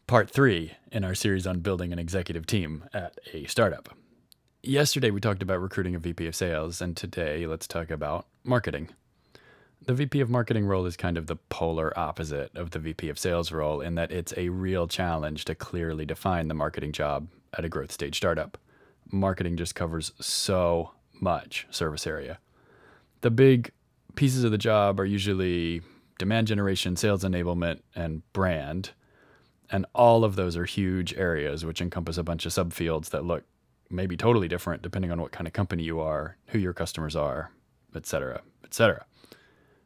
Part 3 in our series on building an executive team at a startup. Yesterday we talked about recruiting a VP of sales, and today let's talk about marketing. The VP of marketing role is kind of the polar opposite of the VP of sales role in that it's a real challenge to clearly define the marketing job at a growth stage startup. Marketing just covers so much service area. The big pieces of the job are usually demand generation, sales enablement, and brand. And all of those are huge areas which encompass a bunch of subfields that look maybe totally different depending on what kind of company you are, who your customers are, etc., etc.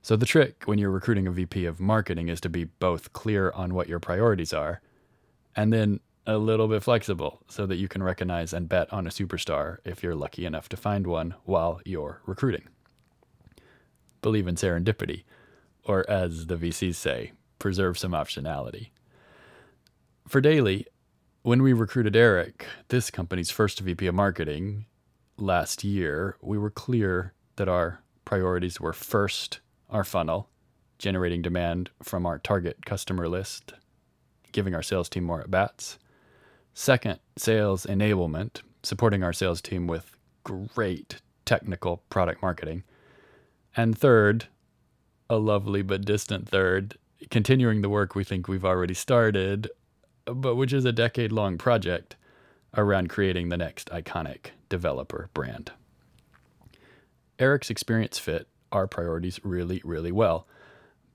So the trick when you're recruiting a VP of marketing is to be both clear on what your priorities are and then a little bit flexible so that you can recognize and bet on a superstar if you're lucky enough to find one while you're recruiting. Believe in serendipity, or as the VCs say, preserve some optionality. For Daily, when we recruited Eric, this company's first VP of marketing, last year, we were clear that our priorities were first, our funnel, generating demand from our target customer list, giving our sales team more at-bats. Second, sales enablement, supporting our sales team with great technical product marketing. And third, a lovely but distant third, continuing the work we think we've already started, but which is a decade-long project around creating the next iconic developer brand. Eric's experience fit our priorities really, really well.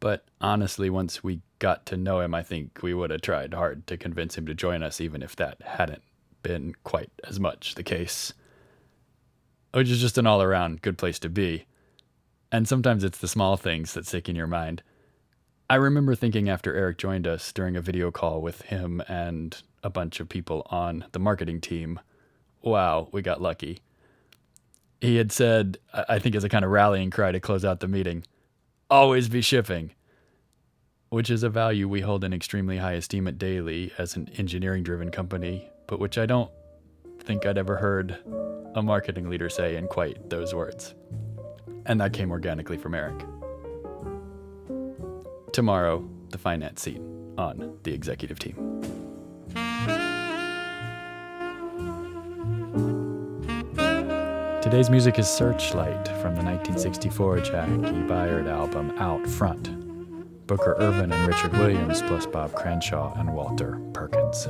But honestly, once we got to know him, I think we would have tried hard to convince him to join us, even if that hadn't been quite as much the case. Which is just an all-around good place to be. And sometimes it's the small things that stick in your mind. I remember thinking after Eric joined us during a video call with him and a bunch of people on the marketing team, wow, we got lucky. He had said, I think as a kind of rallying cry to close out the meeting, always be shipping, which is a value we hold in extremely high esteem at Daily as an engineering-driven company, but which I don't think I'd ever heard a marketing leader say in quite those words. And that came organically from Eric. Tomorrow, the finance seat on the executive team. Today's music is Searchlight from the 1964 Jackie Byard album Out Front. Booker Ervin and Richard Williams plus Bob Cranshaw and Walter Perkins.